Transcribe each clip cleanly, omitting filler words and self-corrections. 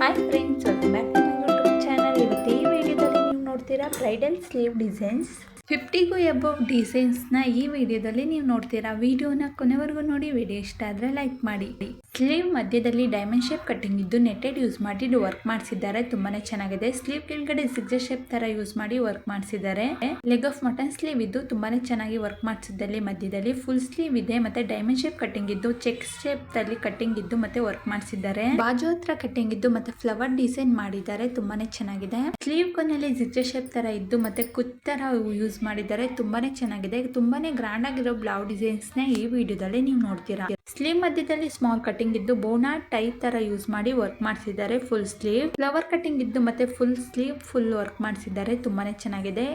Hi friends, welcome back to my YouTube channel. ಇವತ್ತು ಈ ವಿಡಿಯೋದಲ್ಲಿ ನೀವು ನೋಡ್ತೀರಾ ಬ್ರೈಡಲ್ ಸ್ಲೀವ್ ಡಿಸೈನ್ಸ್ 50ಗೂ ಅಬವ್ ಡಿಸೈನ್ಸ್ನ ಈ ವಿಡಿಯೋದಲ್ಲಿ ನೀವು ನೋಡ್ತೀರಾ. ವಿಡಿಯೋನ ಕೊನೆವರೆಗೂ ನೋಡಿ. ವಿಡಿಯೋ ಇಷ್ಟ ಆದರೆ ಲೈಕ್ ಮಾಡಿ. ಸ್ಲೀವ್ ಮಧ್ಯದಲ್ಲಿ ಡೈಮಂಡ್ ಶೇಪ್ ಕಟ್ಟಿಂಗ್ ಇದ್ದು ನೆಟ್ಟೆಡ್ ಯೂಸ್ ಮಾಡಿ ವರ್ಕ್ ಮಾಡಿಸಿದ್ದಾರೆ. ತುಂಬಾನೇ ಚೆನ್ನಾಗಿದೆ. ಸ್ಲೀವ್ ಕೆಳಗಡೆ ಸಿಕ್ಸರ್ ಶೇಪ್ ತರ ಯೂಸ್ ಮಾಡಿ ವರ್ಕ್ ಮಾಡಿಸಿದ್ದಾರೆ. ಲೆಗ್ ಆಫ್ ಮಟನ್ ಸ್ಲೀವ್ ಇದ್ದು ತುಂಬಾನೇ ಚೆನ್ನಾಗಿ ವರ್ಕ್ ಮಾಡಿಸಿದಲ್ಲಿ ಮಧ್ಯದಲ್ಲಿ ಫುಲ್ ಸ್ಲೀವ್ ಇದೆ. ಮತ್ತೆ ಡೈಮಂಡ್ ಶೇಪ್ ಕಟ್ಟಿಂಗ್ ಇದ್ದು ಚೆಕ್ ಶೇಪ್ ಅಲ್ಲಿ ಕಟ್ಟಿಂಗ್ ಇದ್ದು ಮತ್ತೆ ವರ್ಕ್ ಮಾಡಿಸಿದ್ದಾರೆ. ಬಾಜು ಹತ್ರ ಕಟ್ಟಿಂಗ್ ಇದ್ದು ಮತ್ತೆ ಫ್ಲವರ್ ಡಿಸೈನ್ ಮಾಡಿದ್ದಾರೆ. ತುಂಬಾನೇ ಚೆನ್ನಾಗಿದೆ. ಸ್ಲೀವ್ ಕೊನೆಯಲ್ಲಿ ಸಿಕ್ಸರ್ ಶೇಪ್ ತರ ಇದ್ದು ಮತ್ತೆ ಕುಚ್ ತರ ಯೂಸ್ ಮಾಡಿದ್ದಾರೆ. ತುಂಬಾನೇ ಚೆನ್ನಾಗಿದೆ. ತುಂಬಾನೇ ಗ್ರ್ಯಾಂಡ್ ಆಗಿರೋ ಬ್ಲೌಸ್ ಡಿಸೈನ್ಸ್ ನ ಈ ವಿಡಿಯೋದಲ್ಲಿ ನೀವು ನೋಡ್ತೀರಾ. ಸ್ಲೀವ್ ಮಧ್ಯದಲ್ಲಿ ಸ್ಮಾಲ್ ಕಟ್ಟಿಂಗ್ ಇದ್ದು ಬೋನಾ ಟೈಪ್ ತರ ಯೂಸ್ ಮಾಡಿ ವರ್ಕ್ ಮಾಡಿಸಿದ್ದಾರೆ. ಫುಲ್ ಸ್ಲೀವ್ ಫ್ಲವರ್ ಕಟ್ಟಿಂಗ್ ಇದ್ದು ಮತ್ತೆ ಫುಲ್ ಸ್ಲೀವ್ ಫುಲ್ ವರ್ಕ್ ಮಾಡಿಸಿದ್ದಾರೆ. ತುಂಬಾನೇ ಚೆನ್ನಾಗಿದೆ.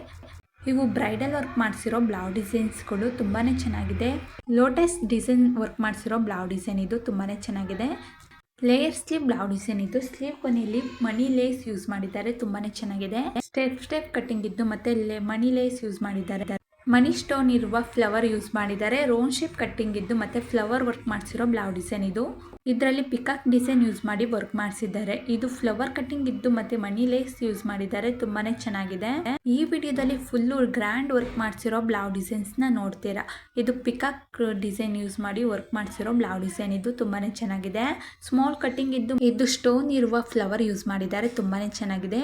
ಇವು ಬ್ರೈಡಲ್ ವರ್ಕ್ ಮಾಡಿಸಿರೋ ಬ್ಲೌಸ್ ಡಿಸೈನ್ಸ್ಗಳು ತುಂಬಾನೇ ಚೆನ್ನಾಗಿದೆ. ಲೋಟಸ್ ಡಿಸೈನ್ ವರ್ಕ್ ಮಾಡಿಸಿರೋ ಬ್ಲೌಸ್ ಡಿಸೈನ್ ಇದು ತುಂಬಾನೇ ಚೆನ್ನಾಗಿದೆ. ಲೇಯರ್ ಸ್ಲೀವ್ ಬ್ಲೌಸ್ ಡಿಸೈನ್ ಇದ್ದು ಸ್ಲೀವ್ ಕೊನೆಯಲ್ಲಿ ಮನಿ ಲೇಸ್ ಯೂಸ್ ಮಾಡಿದ್ದಾರೆ. ತುಂಬಾನೇ ಚೆನ್ನಾಗಿದೆ. ಸ್ಟೆಪ್ ಕಟ್ಟಿಂಗ್ ಇದ್ದು ಮತ್ತೆ ಮನಿ ಲೇಸ್ ಯೂಸ್ ಮಾಡಿದ್ದಾರೆ. ಮನಿ ಸ್ಟೋನ್ ಇರುವ ಫ್ಲವರ್ ಯೂಸ್ ಮಾಡಿದ್ದಾರೆ. ರೌಂಡ್ ಶೇಪ್ ಕಟ್ಟಿಂಗ್ ಇದ್ದು ಮತ್ತೆ ಫ್ಲವರ್ ವರ್ಕ್ ಮಾಡಿಸಿರೋ ಬ್ಲೌಸ್ ಡಿಸೈನ್ ಇದು. ಇದರಲ್ಲಿ ಪಿಕಾಕ್ ಡಿಸೈನ್ ಯೂಸ್ ಮಾಡಿ ವರ್ಕ್ ಮಾಡಿಸಿದ್ದಾರೆ. ಇದು ಫ್ಲವರ್ ಕಟ್ಟಿಂಗ್ ಇದ್ದು ಮತ್ತೆ ಮನಿ ಲೇಸ್ ಯೂಸ್ ಮಾಡಿದ್ದಾರೆ. ತುಂಬಾನೇ ಚೆನ್ನಾಗಿದೆ. ಈ ವಿಡಿಯೋದಲ್ಲಿ ಫುಲ್ ಗ್ರ್ಯಾಂಡ್ ವರ್ಕ್ ಮಾಡಿಸಿರೋ ಬ್ಲೌಸ್ ಡಿಸೈನ್ಸ್ ನ ನೋಡ್ತೀರಾ. ಇದು ಪಿಕಾಕ್ ಡಿಸೈನ್ ಯೂಸ್ ಮಾಡಿ ವರ್ಕ್ ಮಾಡಿಸಿರೋ ಬ್ಲೌಸ್ ಡಿಸೈನ್ ಇದು ತುಂಬಾನೇ ಚೆನ್ನಾಗಿದೆ. ಸ್ಮಾಲ್ ಕಟ್ಟಿಂಗ್ ಇದ್ದು ಇದು ಸ್ಟೋನ್ ಇರುವ ಫ್ಲವರ್ ಯೂಸ್ ಮಾಡಿದ್ದಾರೆ. ತುಂಬಾನೇ ಚೆನ್ನಾಗಿದೆ.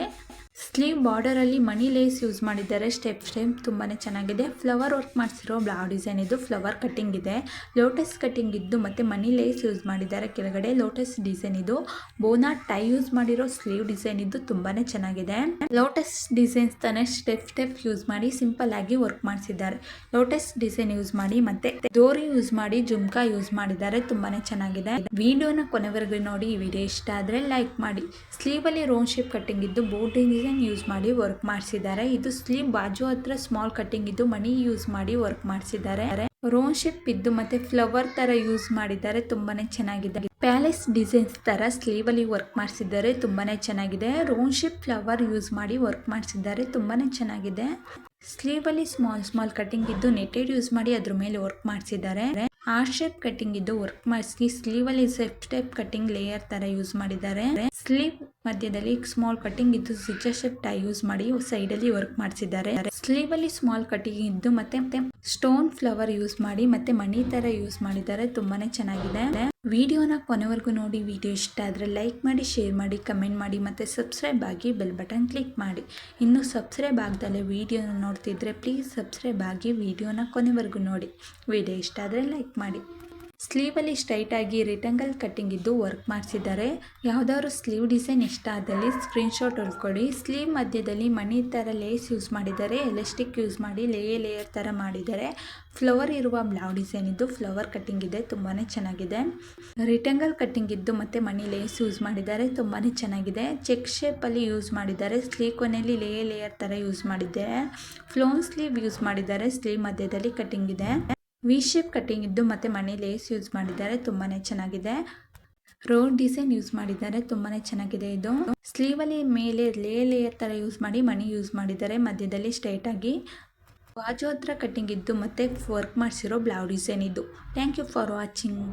ಸ್ಲೀವ್ ಬಾರ್ಡರ್ ಅಲ್ಲಿ ಮನಿ ಲೇಸ್ ಯೂಸ್ ಮಾಡಿದ್ದಾರೆ. ಸ್ಟೆಪ್ ತುಂಬಾನೇ ಚೆನ್ನಾಗಿದೆ. ಫ್ಲವರ್ ವರ್ಕ್ ಮಾಡಿಸಿರೋ ಬ್ಲೌಸ್ ಡಿಸೈನ್ ಇದು ಫ್ಲವರ್ ಕಟ್ಟಿಂಗ್ ಇದೆ. ಲೋಟಸ್ ಕಟ್ಟಿಂಗ್ ಇದ್ದು ಮತ್ತೆ ಮನಿ ಲೇಸ್ ಯೂಸ್ ಮಾಡಿದ್ದಾರೆ. ಕೆಳಗಡೆ ಲೋಟಸ್ ಡಿಸೈನ್ ಇದು. ಬೋನಾ ಟೈ ಯೂಸ್ ಮಾಡಿರೋ ಸ್ಲೀವ್ ಡಿಸೈನ್ ಇದ್ದು ತುಂಬಾನೇ ಚೆನ್ನಾಗಿದೆ. ಲೋಟಸ್ ಡಿಸೈನ್ಸ್ ತಾನೇ ಸ್ಟೆಪ್ ಯೂಸ್ ಮಾಡಿ ಸಿಂಪಲ್ ಆಗಿ ವರ್ಕ್ ಮಾಡಿಸಿದ್ದಾರೆ. ಲೋಟಸ್ ಡಿಸೈನ್ ಯೂಸ್ ಮಾಡಿ ಮತ್ತೆ ಡೋರಿ ಯೂಸ್ ಮಾಡಿ ಜುಮ್ಕಾ ಯೂಸ್ ಮಾಡಿದ್ದಾರೆ. ತುಂಬಾನೇ ಚೆನ್ನಾಗಿದೆ. ವಿಡಿಯೋನ ಕೊನೆವರೆಗೂ ನೋಡಿ. ಈ ವಿಡಿಯೋ ಇಷ್ಟ ಆದ್ರೆ ಲೈಕ್ ಮಾಡಿ. ಸ್ಲೀವ್ ಅಲ್ಲಿ ರೌಂಡ್ ಶೇಪ್ ಕಟ್ಟಿಂಗ್ ಇದ್ದು ಬೋಟ್ ಡಿಸೈನ್ ಯೂಸ್ ಮಾಡಿ ವರ್ಕ್ ಮಾಡಿಸಿದ್ದಾರೆ. ಇದು ಸ್ಲೀವ್ ಬಾಜು ಹತ್ರ ಸ್ಮಾಲ್ ಕಟ್ಟಿಂಗ್ ಇದ್ದು ಮನಿ ಯೂಸ್ ಮಾಡಿ ವರ್ಕ್ ಮಾಡಿಸಿದ್ದಾರೆ. ರೌಂಡ್ ಶೇಪ್ ಇದ್ದು ಮತ್ತೆ ಫ್ಲವರ್ ತರ ಯೂಸ್ ಮಾಡಿದ್ದಾರೆ. ತುಂಬಾನೇ ಚೆನ್ನಾಗಿದೆ. ಪ್ಯಾಲೇಸ್ ಡಿಸೈನ್ಸ್ ತರ ಸ್ಲೀವ್ ಅಲ್ಲಿ ವರ್ಕ್ ಮಾಡಿಸಿದ್ದಾರೆ. ತುಂಬಾನೇ ಚೆನ್ನಾಗಿದೆ. ರೌಂಡ್ ಶೇಪ್ ಫ್ಲವರ್ ಯೂಸ್ ಮಾಡಿ ವರ್ಕ್ ಮಾಡಿಸಿದ್ದಾರೆ. ತುಂಬಾನೇ ಚೆನ್ನಾಗಿದೆ. ಸ್ಲೀವ್ ಅಲ್ಲಿ ಸ್ಮಾಲ್ ಕಟ್ಟಿಂಗ್ ಇದ್ದು ನೆಟ್ಟೆಡ್ ಯೂಸ್ ಮಾಡಿ ಅದ್ರ ಮೇಲೆ ವರ್ಕ್ ಮಾಡಿಸಿದ್ದಾರೆ. ಆರ್ ಶೇಪ್ ಕಟ್ಟಿಂಗ್ ಇದ್ದು ವರ್ಕ್ ಮಾಡಿಸಿ ಸ್ಲೀವ್ ಅಲ್ಲಿ ಸ್ಟೆಪ್ ಕಟ್ಟಿಂಗ್ ಲೇಯರ್ ತರ ಯೂಸ್ ಮಾಡಿದ್ದಾರೆ. ಸ್ಲೀವ್ ಮಧ್ಯದಲ್ಲಿ ಸ್ಮಾಲ್ ಕಟ್ಟಿಂಗ್ ಇದ್ದು ಸಿಕ್ಸರ್ ಶೇಪ್ ಟೈ ಯೂಸ್ ಮಾಡಿ ಸೈಡ್ ಅಲ್ಲಿ ವರ್ಕ್ ಮಾಡಿಸಿದ್ದಾರೆ. ಸ್ಲೀವ್ ಅಲ್ಲಿ ಸ್ಮಾಲ್ ಕಟ್ಟಿಂಗ್ ಇದ್ದು ಮತ್ತೆ ಸ್ಟೋನ್ ಫ್ಲವರ್ ಯೂಸ್ ಮಾಡಿ ಮತ್ತೆ ಮಣಿ ತರ ಯೂಸ್ ಮಾಡಿದ್ದಾರೆ. ತುಂಬಾನೇ ಚೆನ್ನಾಗಿದೆ. ವಿಡಿಯೋನ ಕೊನೆವರೆಗೂ ನೋಡಿ. ವಿಡಿಯೋ ಇಷ್ಟ ಆದ್ರೆ ಲೈಕ್ ಮಾಡಿ, ಶೇರ್ ಮಾಡಿ, ಕಮೆಂಟ್ ಮಾಡಿ ಮತ್ತೆ ಸಬ್ಸ್ಕ್ರೈಬ್ ಆಗಿ ಬೆಲ್ ಬಟನ್ ಕ್ಲಿಕ್ ಮಾಡಿ. ಇನ್ನು ಸಬ್ಸ್ಕ್ರೈಬ್ ಆಗದಲ್ಲೇ ವಿಡಿಯೋನ ನೋಡ್ತಿದ್ರೆ ಪ್ಲೀಸ್ ಸಬ್ಸ್ಕ್ರೈಬ್ ಆಗಿ ವಿಡಿಯೋನ ಕೊನೆವರೆಗೂ ನೋಡಿ. ವಿಡಿಯೋ ಇಷ್ಟ ಆದ್ರೆ ಲೈಕ್ ಮಾಡಿ. ಸ್ಲೀವ್ ಅಲ್ಲಿ ಸ್ಟ್ರೈಟ್ ಆಗಿ ರೆಕ್ಟಾಂಗಲ್ ಕಟ್ಟಿಂಗ್ ಇದ್ದು ವರ್ಕ್ ಮಾಡಿಸಿದ್ದಾರೆ. ಯಾವ್ದಾದ್ರು ಸ್ಲೀವ್ ಡಿಸೈನ್ ಇಷ್ಟ ಆದಲ್ಲಿ ಸ್ಕ್ರೀನ್ ಶಾಟ್ ಹೊಡ್ಕೊಳ್ಳಿ. ಸ್ಲೀವ್ ಮಧ್ಯದಲ್ಲಿ ಮಣಿ ತರ ಲೇಸ್ ಯೂಸ್ ಮಾಡಿದ್ದಾರೆ. ಎಲಾಸ್ಟಿಕ್ ಯೂಸ್ ಮಾಡಿ ಲೇಯರ್ ತರ ಮಾಡಿದ್ದಾರೆ. ಫ್ಲವರ್ ಇರುವ ಬ್ಲೌಸ್ ಡಿಸೈನ್ ಇದ್ದು ಫ್ಲವರ್ ಕಟ್ಟಿಂಗ್ ಇದೆ. ತುಂಬಾನೇ ಚೆನ್ನಾಗಿದೆ. ರೆಕ್ಟಾಂಗಲ್ ಕಟ್ಟಿಂಗ್ ಇದ್ದು ಮತ್ತೆ ಮಣಿ ಲೇಸ್ ಯೂಸ್ ಮಾಡಿದ್ದಾರೆ. ತುಂಬಾನೇ ಚೆನ್ನಾಗಿದೆ. ಚೆಕ್ ಶೇಪ್ ಅಲ್ಲಿ ಯೂಸ್ ಮಾಡಿದ್ದಾರೆ. ಸ್ಲೀವ್ ಕೊನೆಯಲ್ಲಿ ಲೇಯರ್ ತರ ಯೂಸ್ ಮಾಡಿದ್ದಾರೆ. ಫ್ಲೋನ್ ಸ್ಲೀವ್ ಯೂಸ್ ಮಾಡಿದ್ದಾರೆ. ಸ್ಲೀವ್ ಮಧ್ಯದಲ್ಲಿ ಕಟ್ಟಿಂಗ್ ಇದೆ. ವಿ ಶೇಪ್ ಕಟ್ಟಿಂಗ್ ಇದ್ದು ಮತ್ತೆ ಮಣಿ ಲೇಸ್ ಯೂಸ್ ಮಾಡಿದ್ದಾರೆ. ತುಂಬಾನೇ ಚೆನ್ನಾಗಿದೆ. ರೋಡ್ ಡಿಸೈನ್ ಯೂಸ್ ಮಾಡಿದ್ದಾರೆ. ತುಂಬಾನೇ ಚೆನ್ನಾಗಿದೆ. ಇದು ಸ್ಲೀವ್ ಅಲ್ಲಿ ಮೇಲೆ ಲೇಯರ್ ತರ ಯೂಸ್ ಮಾಡಿ ಮಣಿ ಯೂಸ್ ಮಾಡಿದ್ದಾರೆ. ಮಧ್ಯದಲ್ಲಿ ಸ್ಟ್ರೈಟ್ ಆಗಿ ಬಾಜು ಹತ್ರ ಕಟ್ಟಿಂಗ್ ಇದ್ದು ಮತ್ತೆ ವರ್ಕ್ ಮಾಡಿಸಿರೋ ಬ್ಲೌಸ್ ಡಿಸೈನ್ ಇದು. Thank you for watching.